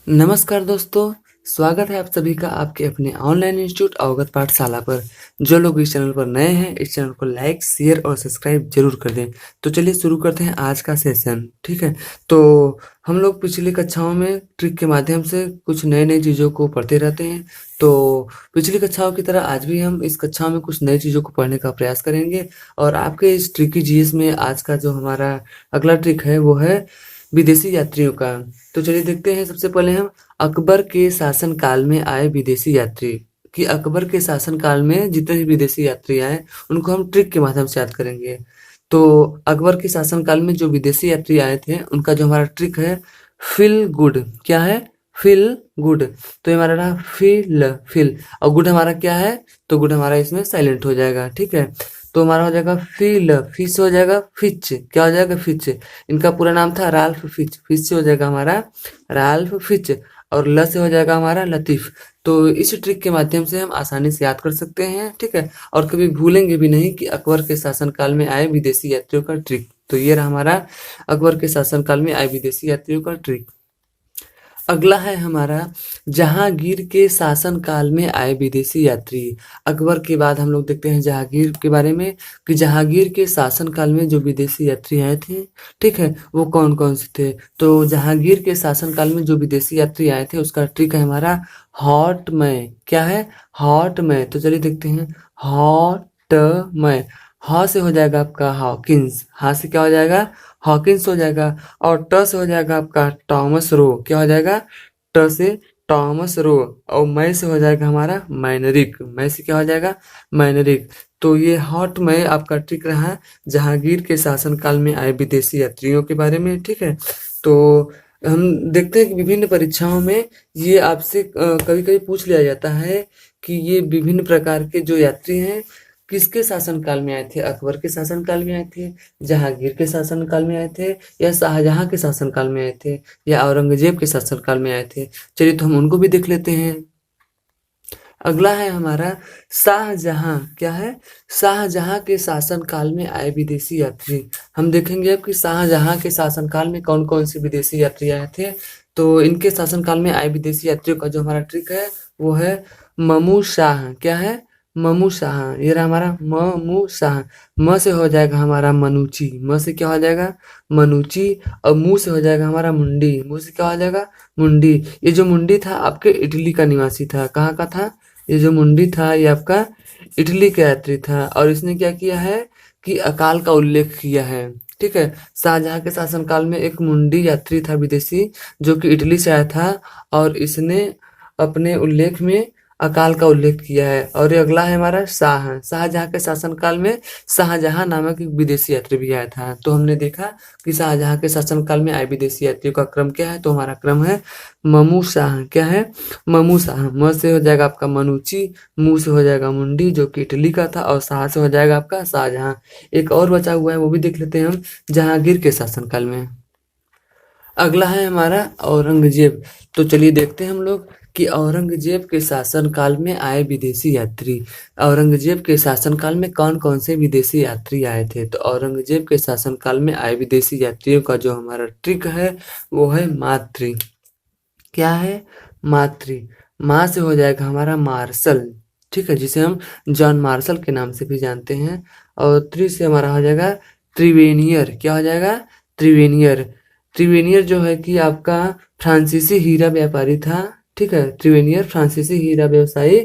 नमस्कार दोस्तों, स्वागत है आप सभी का आपके अपने ऑनलाइन इंस्टीट्यूट अवगत पाठशाला पर। जो लोग इस चैनल पर नए हैं, इस चैनल को लाइक, शेयर और सब्सक्राइब जरूर कर दें। तो चलिए शुरू करते हैं आज का सेशन। ठीक है, तो हम लोग पिछली कक्षाओं में ट्रिक के माध्यम से कुछ नई नई चीज़ों को पढ़ते रहते हैं। तो पिछली कक्षाओं की तरह आज भी हम इस कक्षा में कुछ नई चीज़ों को पढ़ने का प्रयास करेंगे। और आपके इस ट्रिकी जीएस में आज का जो हमारा अगला ट्रिक है वो है विदेशी यात्रियों का। तो चलिए देखते हैं। सबसे पहले हम अकबर के शासन काल में आए विदेशी यात्री कि अकबर के शासन काल में जितने भी विदेशी यात्री आए उनको हम ट्रिक के माध्यम से याद करेंगे। तो अकबर के शासन काल में जो विदेशी यात्री आए थे उनका जो हमारा ट्रिक है फील गुड। क्या है? Feel good. तो ये हमारा रहा फील फील, और गुड हमारा क्या है? तो गुड हमारा इसमें साइलेंट हो जाएगा। ठीक है, तो हमारा हो जाएगा फील, फिश हो जाएगा फिच। क्या हो जाएगा? फिच। इनका पूरा नाम था राल्फ फिच। फिच से हो जाएगा हमारा राल्फ फिच, और ल से हो जाएगा हमारा लतीफ। तो इस ट्रिक के माध्यम से हम आसानी से याद कर सकते हैं। ठीक है, और कभी भूलेंगे भी नहीं कि अकबर के शासनकाल में आए विदेशी यात्रियों का ट्रिक। तो ये रहा हमारा अकबर के शासनकाल में आए विदेशी यात्रियों का ट्रिक। अगला है हमारा जहांगीर के शासन काल में आए विदेशी यात्री। अकबर के बाद हम लोग देखते हैं जहांगीर के बारे में कि जहांगीर के शासन काल में जो विदेशी यात्री आए थे, ठीक है, वो कौन कौन से थे। तो जहांगीर के शासन काल में जो विदेशी यात्री आए थे उसका ट्रिक है हमारा हॉट मय। क्या है? हॉट मय। तो चलिए देखते हैं। हॉट मय, ह से हो जाएगा आपका हॉकिंस। हा से क्या हो जाएगा? हॉकिंस हो जाएगा। और ट से हो जाएगा आपका टॉमस रो। क्या हो जाएगा? ट से टॉमस रो। और मै से हो जाएगा हमारा मैनरिक। मै से क्या हो जाएगा? मैनरिक। तो ये हॉट मै आपका ट्रिक रहा जहांगीर के शासनकाल में आए विदेशी यात्रियों के बारे में। ठीक है, तो हम देखते हैं कि विभिन्न परीक्षाओं में ये आपसे कभी कभी पूछ लिया जाता है कि ये विभिन्न प्रकार के जो यात्री हैं किसके शासनकाल में आए थे। अकबर के शासनकाल में आए थे, जहांगीर के शासनकाल में आए थे, या शाहजहां के शासनकाल में आए थे, या औरंगजेब के शासनकाल में आए थे। चलिए तो हम उनको भी देख लेते हैं। अगला है हमारा शाहजहां। क्या है? शाहजहां के शासनकाल में आए विदेशी यात्री। हम देखेंगे अब कि शाहजहां के शासनकाल में कौन कौन से विदेशी यात्री आए थे। तो इनके शासनकाल में आए विदेशी यात्रियों का जो हमारा ट्रिक है वो है ममू शाह। क्या है? ममू शाह। ये रहा हमारा ममू शाह। म से हो जाएगा हमारा मनुची। म से क्या हो जाएगा? मनुची। और मुंह से हो जाएगा हमारा मुंडी। मुंह से क्या हो जाएगा? मुंडी। ये जो मुंडी था आपके इटली का निवासी था। कहाँ का था? ये जो मुंडी था ये आपका इटली का यात्री था। और इसने क्या किया है कि अकाल का उल्लेख किया है। ठीक है, शाहजहां के शासनकाल में एक मुंडी यात्री था विदेशी जो कि इटली से आया था, और इसने अपने उल्लेख में अकाल का उल्लेख किया है। और ये अगला है हमारा शाह। शाहजहां के शासनकाल में शाहजहां नामक एक विदेशी यात्री भी आया था। तो हमने देखा कि शाहजहां के शासनकाल में आए विदेशी यात्रियों का क्रम क्या है। तो हमारा क्रम है ममू शाह। क्या है? ममू शाह। म से हो जाएगा आपका मनुची, मुंह से हो जाएगा मुंडी जो कि इटली का था, और शाह से हो जाएगा आपका शाहजहां। एक और बचा हुआ है वो भी देख लेते हैं हम, जहांगीर के शासनकाल में। अगला है हमारा औरंगजेब। तो चलिए देखते हैं हम लोग कि औरंगजेब के शासनकाल में आए विदेशी यात्री। औरंगजेब के शासनकाल में कौन कौन से विदेशी यात्री आए थे। तो औरंगजेब के शासनकाल में आए विदेशी यात्रियों का जो हमारा ट्रिक है वो है मातृ। क्या है? मातृ। माँ से हो जाएगा हमारा मार्शल। ठीक है, जिसे हम जॉन मार्शल के नाम से भी जानते हैं। और त्रि से हमारा हो जाएगा त्रिवेनियर। क्या हो जाएगा? त्रिवेनियर। त्रिवेनियर जो है कि आपका फ्रांसीसी हीरा व्यापारी था। ठीक है, त्रिवेनियर फ्रांसीसी हीरा व्यवसायी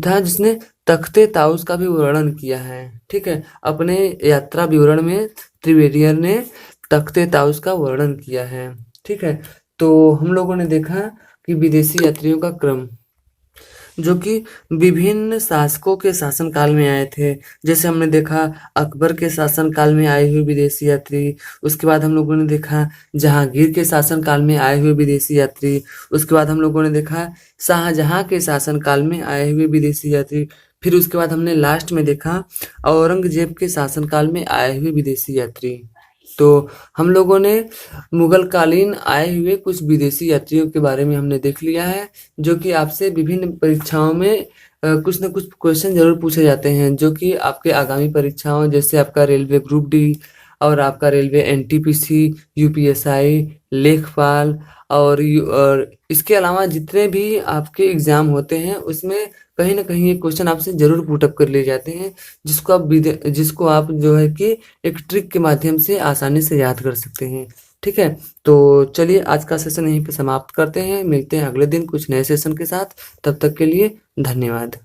था जिसने तख्ते ताउस का भी वर्णन किया है। ठीक है, अपने यात्रा विवरण में त्रिवेनियर ने तख्ते ताउस का वर्णन किया है। ठीक है, तो हम लोगों ने देखा कि विदेशी यात्रियों का क्रम जो कि विभिन्न शासकों के शासनकाल में आए थे। जैसे हमने देखा अकबर के शासनकाल में आए हुए विदेशी यात्री, उसके बाद हम लोगों ने देखा जहांगीर के शासनकाल में आए हुए विदेशी यात्री, उसके बाद हम लोगों ने देखा शाहजहां के शासनकाल में आए हुए विदेशी यात्री, फिर उसके बाद हमने लास्ट में देखा औरंगजेब के शासनकाल में आए हुए विदेशी यात्री। तो हम लोगों ने मुगल कालीन आए हुए कुछ विदेशी यात्रियों के बारे में हमने देख लिया है, जो कि आपसे विभिन्न परीक्षाओं में कुछ न कुछ क्वेश्चन जरूर पूछे जाते हैं, जो कि आपके आगामी परीक्षाओं जैसे आपका रेलवे ग्रुप डी, और आपका रेलवे एनटीपीसी, यूपीएसआई, लेखपाल और इसके अलावा जितने भी आपके एग्ज़ाम होते हैं उसमें कहीं न कहीं ये क्वेश्चन आपसे ज़रूर पुट अप कर लिए जाते हैं, जिसको आप जो है कि एक ट्रिक के माध्यम से आसानी से याद कर सकते हैं। ठीक है? तो चलिए आज का सेशन यहीं पे समाप्त करते हैं, मिलते हैं अगले दिन कुछ नए सेशन के साथ, तब तक के लिए धन्यवाद।